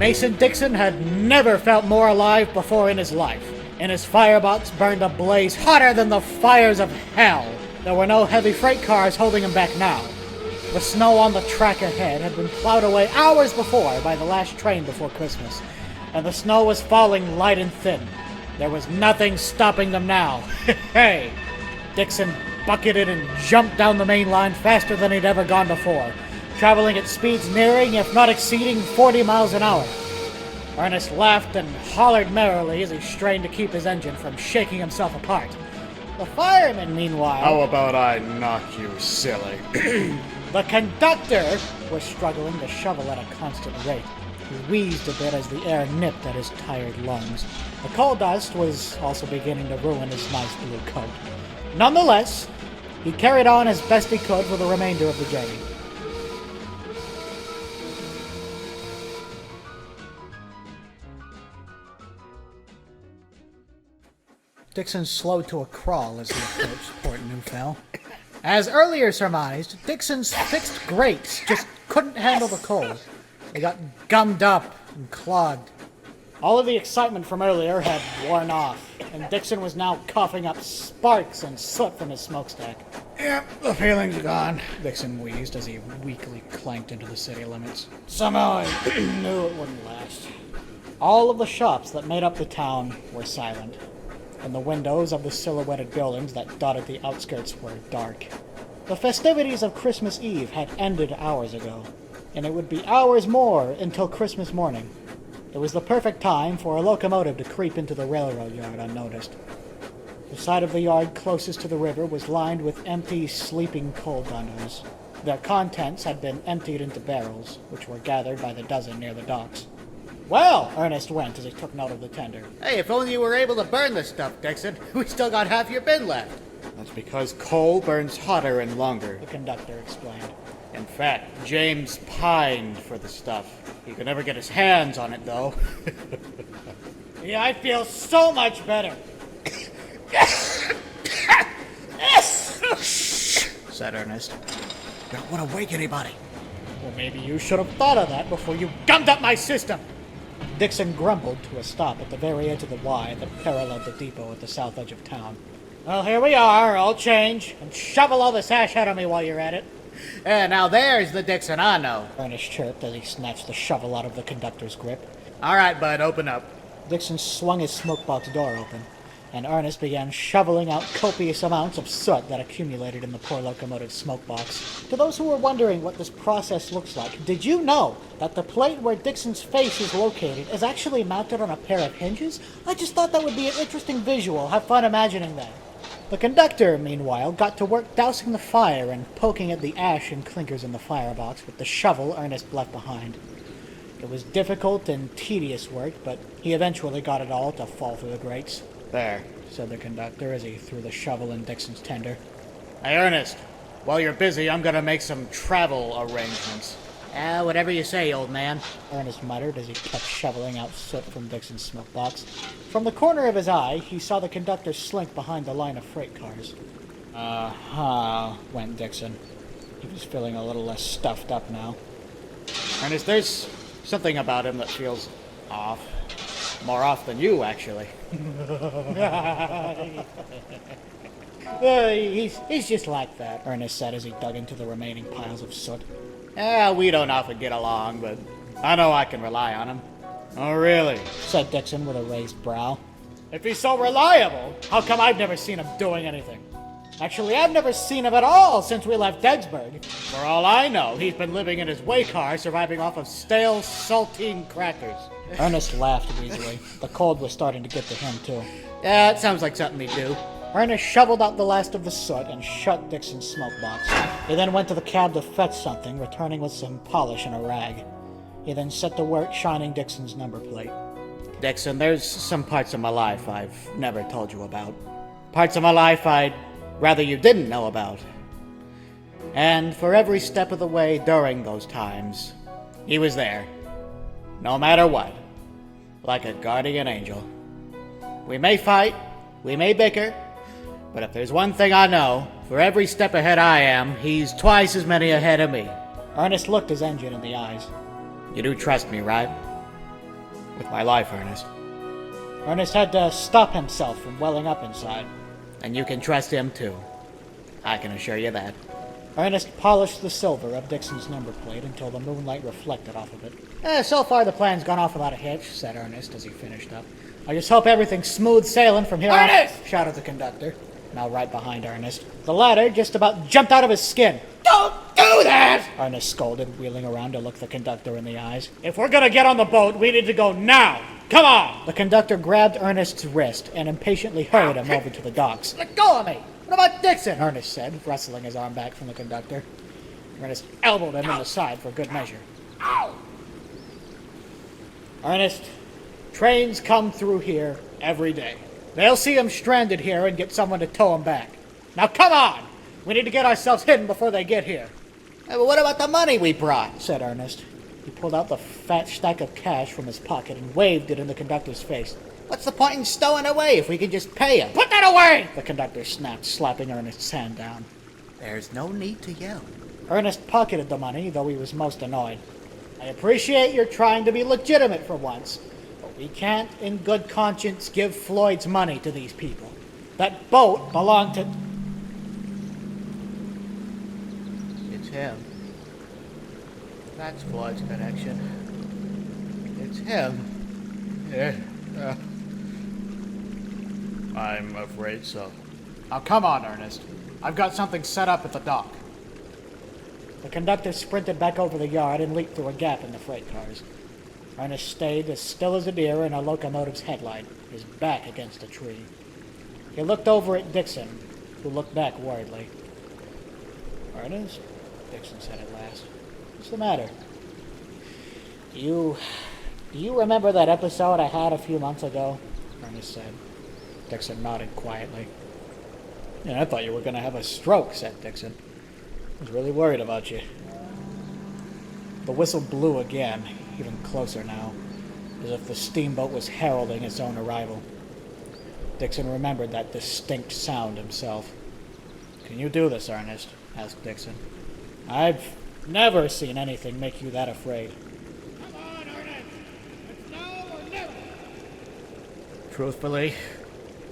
Mason Dixon had never felt more alive before in his life, and his firebox burned a blaze hotter than the fires of hell. There were no heavy freight cars holding him back now. The snow on the track ahead had been plowed away hours before by the last train before Christmas, and the snow was falling light and thin. There was nothing stopping them now. Hey! Dixon bucketed and jumped down the main line faster than he'd ever gone before, traveling at speeds nearing, if not exceeding, 40 miles an hour. Ernest laughed and hollered merrily as he strained to keep his engine from shaking himself apart. The fireman, meanwhile... How about I knock you silly? The conductor was struggling to shovel at a constant rate. He wheezed a bit as the air nipped at his tired lungs. The coal dust was also beginning to ruin his nice blue coat. Nonetheless, he carried on as best he could for the remainder of the journey. Dixon slowed to a crawl as he approached Port Neufeld. As earlier surmised, Dixon's fixed brakes just couldn't handle the cold. They got gummed up and clogged. All of the excitement from earlier had worn off, and Dixon was now coughing up sparks and soot from his smokestack. Yep, the feeling's gone. Dixon wheezed as he weakly clanked into the city limits. Somehow I knew it wouldn't last. All of the shops that made up the town were silent, and the windows of the silhouetted buildings that dotted the outskirts were dark. The festivities of Christmas Eve had ended hours ago, and it would be hours more until Christmas morning. It was the perfect time for a locomotive to creep into the railroad yard unnoticed. The side of the yard closest to the river was lined with empty, sleeping coal gondolas. Their contents had been emptied into barrels, which were gathered by the dozen near the docks. Well, Ernest went as he took note of the tender. Hey, if only you were able to burn this stuff, Dixon. We still got half your bin left. That's because coal burns hotter and longer. The conductor explained. In fact, James pined for the stuff. He could never get his hands on it, though. Yeah, I feel so much better, said Ernest. Don't want to wake anybody. Well, maybe you should have thought of that before you gummed up my system. Dixon grumbled to a stop at the very edge of the Y that paralleled the depot at the south edge of town. Well, here we are. I'll change, and shovel all this ash out of me while you're at it. Now there's the Dixon I know. Ernest chirped as he snatched the shovel out of the conductor's grip. All right, bud, open up. Dixon swung his smokebox door open, and Ernest began shoveling out copious amounts of soot that accumulated in the poor locomotive's smokebox. To those who were wondering what this process looks like, did you know that the plate where Dixon's face is located is actually mounted on a pair of hinges? I just thought that would be an interesting visual. Have fun imagining that. The conductor, meanwhile, got to work dousing the fire and poking at the ash and clinkers in the firebox with the shovel Ernest left behind. It was difficult and tedious work, but he eventually got it all to fall through the grates. There, said the conductor as he threw the shovel in Dixon's tender. Hey, Ernest, while you're busy, I'm gonna make some travel arrangements. Whatever you say, old man. Ernest muttered as he kept shoveling out soot from Dixon's smokebox. From the corner of his eye, he saw the conductor slink behind the line of freight cars. Went Dixon. He was feeling a little less stuffed up now. Ernest, there's something about him that feels off. More off than you, actually. He's just like that, Ernest said as he dug into the remaining piles of soot. We don't often get along, but I know I can rely on him. Oh, really? Said Dixon with a raised brow. If he's so reliable, How come I've never seen him doing anything? Actually, I've never seen him at all since we left Degsburg. for all I know, he's been living in his way car, surviving off of stale saltine crackers. Ernest laughed wheezily. The cold was starting to get to him, too. Yeah, it sounds like something he'd do. Ernest shoveled out the last of the soot and shut Dixon's smokebox. He then went to the cab to fetch something, returning with some polish and a rag. He then set to work shining Dixon's number plate. Dixon, there's some parts of my life I've never told you about. Parts of my life I'd rather you didn't know about. And for every step of the way during those times, he was there. No matter what. Like a guardian angel. We may fight, we may bicker, but if there's one thing I know, for every step ahead I am, he's twice as many ahead of me. Ernest looked his engine in the eyes. You do trust me, right? With my life, Ernest. Ernest had to stop himself from welling up inside. And you can trust him, too. I can assure you that. Ernest polished the silver of Dixon's number plate until the moonlight reflected off of it. So far the plan's gone off without a hitch, said Ernest as he finished up. I just hope everything's smooth sailing from here on. Ernest! Shouted the conductor, now right behind Ernest. The latter just about jumped out of his skin. Don't do that! Ernest scolded, wheeling around to look the conductor in the eyes. If we're gonna get on the boat, we need to go now! Come on! The conductor grabbed Ernest's wrist and impatiently hurried him over to the docks. Let go of me! What about Dixon? Ernest said, wrestling his arm back from the conductor. Ernest elbowed him in the side for good measure. Ow! Ernest, trains come through here every day. They'll see him stranded here and get someone to tow him back. Now come on! We need to get ourselves hidden before they get here. Hey, but what about the money we brought? Said Ernest. He pulled out the fat stack of cash from his pocket and waved it in the conductor's face. What's the point in stowing away if we can just pay him? Put that away! The conductor snapped, slapping Ernest's hand down. There's no need to yell. Ernest pocketed the money, though he was most annoyed. I appreciate you're trying to be legitimate for once, but we can't, in good conscience, give Floyd's money to these people. That boat belonged to... It's him. That's Floyd's connection. It's him. Yeah. I'm afraid so. Now come on, Ernest. I've got something set up at the dock. The conductor sprinted back over the yard and leaped through a gap in the freight cars. Ernest stayed as still as a deer in a locomotive's headlight, his back against a tree. He looked over at Dixon, who looked back worriedly. Ernest? Dixon said at last. What's the matter? Do you remember that episode I had a few months ago? Ernest said. Dixon nodded quietly. Yeah, I thought you were going to have a stroke, said Dixon. I was really worried about you. The whistle blew again, even closer now, as if the steamboat was heralding its own arrival. Dixon remembered that distinct sound himself. Can you do this, Ernest? Asked Dixon. I've never seen anything make you that afraid. Come on, Ernest! It's now or never! Truthfully,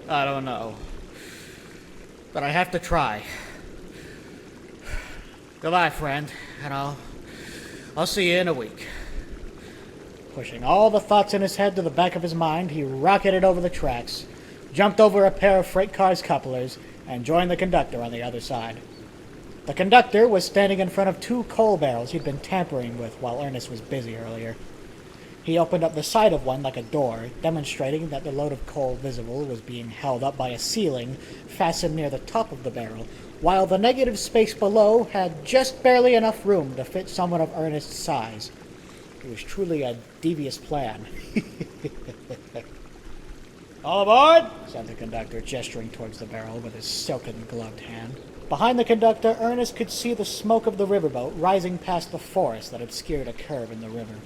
I don't know. But I have to try. Goodbye, friend, and I'll see you in a week. Pushing all the thoughts in his head to the back of his mind, he rocketed over the tracks, jumped over a pair of freight car's couplers, and joined the conductor on the other side. The conductor was standing in front of two coal barrels he'd been tampering with while Ernest was busy earlier. He opened up the side of one like a door, demonstrating that the load of coal visible was being held up by a ceiling fastened near the top of the barrel, while the negative space below had just barely enough room to fit someone of Ernest's size. It was truly a devious plan. All aboard, said the conductor, gesturing towards the barrel with his silken gloved hand. Behind the conductor, Ernest could see the smoke of the riverboat rising past the forest that obscured a curve in the river.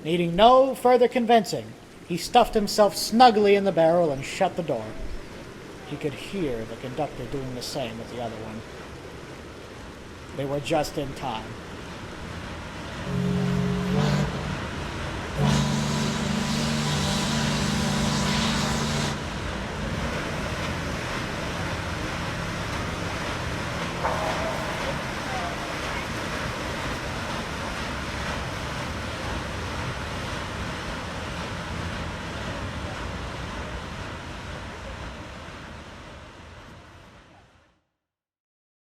Needing no further convincing, he stuffed himself snugly in the barrel and shut the door. He could hear the conductor doing the same with the other one. They were just in time.